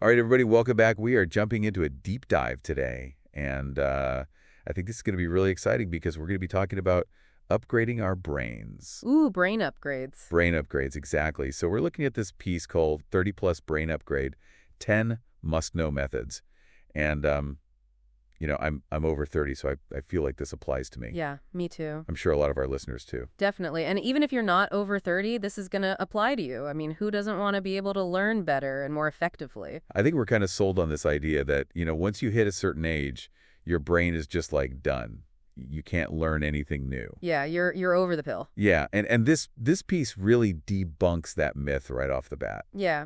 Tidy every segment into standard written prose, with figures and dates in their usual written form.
All right, everybody, welcome back. We are jumping into a deep dive today, and I think this is going to be really exciting because we're going to be talking about upgrading our brains. Ooh, brain upgrades. Brain upgrades, exactly. So we're looking at this piece called 30 Plus Brain Upgrade, 10 Must-Know Methods. And, I'm over 30, so I feel like this applies to me. Yeah, me too. I'm sure a lot of our listeners, too. Definitely. And even if you're not over 30, this is going to apply to you. I mean, who doesn't want to be able to learn better and more effectively? I think we're kind of sold on this idea that, once you hit a certain age, your brain is just like done. You can't learn anything new. Yeah, you're over the pill. Yeah, and this piece really debunks that myth right off the bat. Yeah.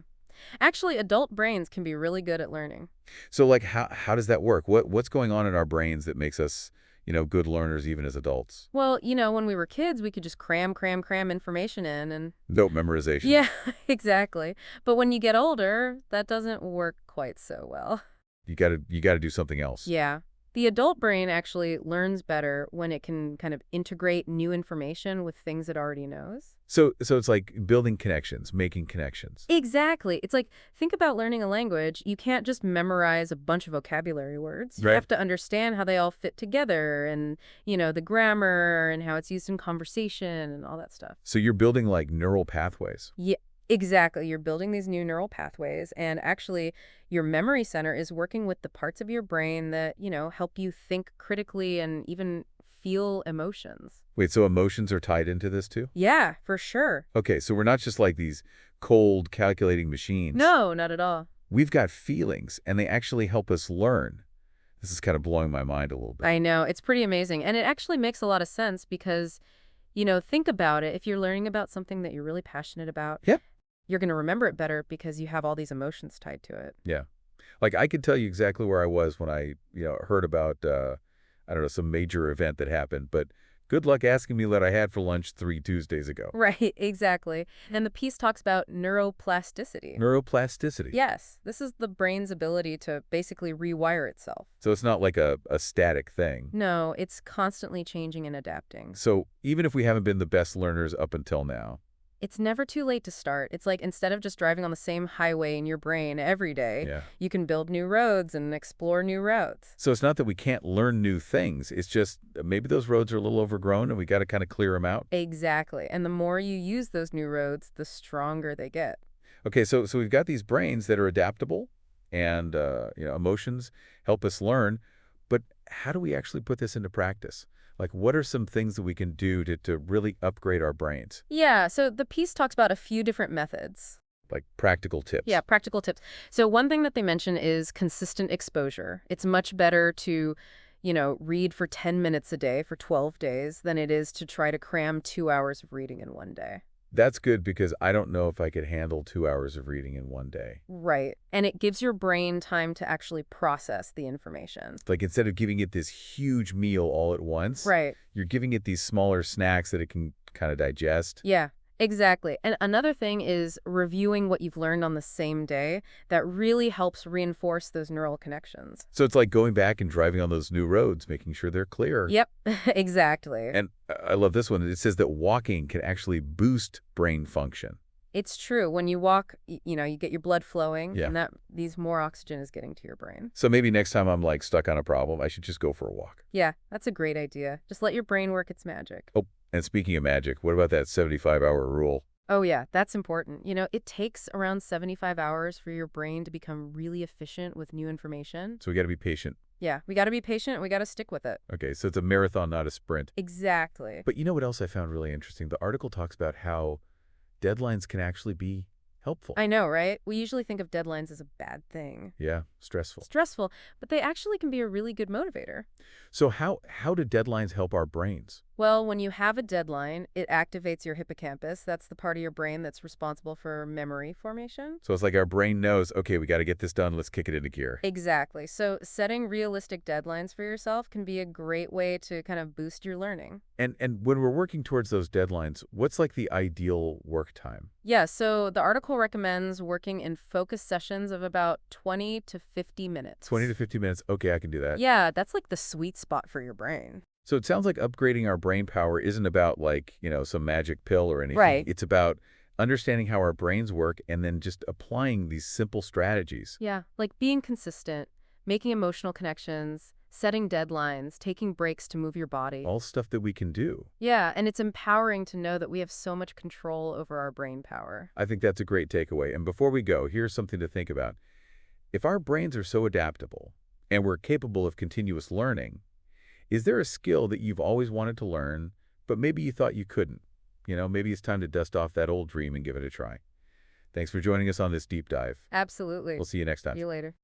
Actually, adult brains can be really good at learning. So, like, how does that work? What's going on in our brains that makes us, good learners even as adults? Well, when we were kids, we could just cram information in and... Note memorization. Yeah, exactly. But when you get older, that doesn't work quite so well. You gotta do something else. Yeah. The adult brain actually learns better when it can kind of integrate new information with things it already knows. So it's like building connections, making connections. Exactly. It's like, think about learning a language. You can't just memorize a bunch of vocabulary words. You Right. have to understand how they all fit together and, the grammar and how it's used in conversation and all that stuff. So you're building like neural pathways. Yeah, exactly. You're building these new neural pathways, and actually, your memory center is working with the parts of your brain that, help you think critically and even feel emotions. Wait, so emotions are tied into this too? Yeah, for sure. Okay, so we're not just like these cold calculating machines. No, not at all. We've got feelings, and they actually help us learn. This is kind of blowing my mind a little bit. I know. It's pretty amazing. And it actually makes a lot of sense because, think about it. If you're learning about something that you're really passionate about, Yep. you're going to remember it better because you have all these emotions tied to it. Yeah. Like, I could tell you exactly where I was when I, heard about, I don't know, some major event that happened, but good luck asking me what I had for lunch 3 Tuesdays ago. Right, exactly. And the piece talks about neuroplasticity. Neuroplasticity. Yes, this is the brain's ability to basically rewire itself. So it's not like a static thing. No, it's constantly changing and adapting. So even if we haven't been the best learners up until now, It's never too late to start. It's like instead of just driving on the same highway in your brain every day, yeah. you can build new roads and explore new routes. So it's not that we can't learn new things. It's just maybe those roads are a little overgrown and we got to kind of clear them out. Exactly. And the more you use those new roads, the stronger they get. Okay, so we've got these brains that are adaptable and, emotions help us learn. But how do we actually put this into practice? Like, what are some things that we can do to really upgrade our brains? Yeah, so the piece talks about a few different methods. Like practical tips. Yeah, practical tips. So one thing that they mention is consistent exposure. It's much better to, read for 10 minutes a day for 12 days than it is to try to cram 2 hours of reading in one day. That's good because I don't know if I could handle 2 hours of reading in one day. Right. And it gives your brain time to actually process the information. Like instead of giving it this huge meal all at once, Right. you're giving it these smaller snacks that it can kind of digest. Yeah, exactly. And another thing is reviewing what you've learned on the same day. That really helps reinforce those neural connections. So it's like going back and driving on those new roads, making sure they're clear. Yep, exactly. And I love this one. It says that walking can actually boost brain function. It's true. When you walk, you get your blood flowing, Yeah. and that these more oxygen is getting to your brain. So maybe next time I'm like stuck on a problem, I should just go for a walk. Yeah, that's a great idea. Just let your brain work its magic. Oh, and speaking of magic, what about that 75-hour rule? Oh, yeah, that's important. It takes around 75 hours for your brain to become really efficient with new information. So we got to be patient. Yeah, we got to be patient. We got to stick with it. Okay, so it's a marathon, not a sprint. Exactly. But you know what else I found really interesting? The article talks about how deadlines can actually be helpful. I know, right? We usually think of deadlines as a bad thing. Yeah, stressful. Stressful, but they actually can be a really good motivator. So how do deadlines help our brains? Well, when you have a deadline, it activates your hippocampus. That's the part of your brain that's responsible for memory formation. So it's like our brain knows, okay, we got to get this done. Let's kick it into gear. Exactly. So setting realistic deadlines for yourself can be a great way to kind of boost your learning. And when we're working towards those deadlines, what's like the ideal work time? Yeah, so the article recommends working in focused sessions of about 20 to 50 minutes. 20 to 50 minutes. Okay, I can do that. Yeah, that's like the sweet spot for your brain. So it sounds like upgrading our brain power isn't about like, some magic pill or anything. Right. It's about understanding how our brains work, and then just applying these simple strategies. Yeah, like being consistent, making emotional connections, setting deadlines, taking breaks to move your body. All stuff that we can do. Yeah, and it's empowering to know that we have so much control over our brain power. I think that's a great takeaway. And before we go, here's something to think about. If our brains are so adaptable and we're capable of continuous learning, is there a skill that you've always wanted to learn, but maybe you thought you couldn't? Maybe it's time to dust off that old dream and give it a try. Thanks for joining us on this deep dive. Absolutely. We'll see you next See time. you later.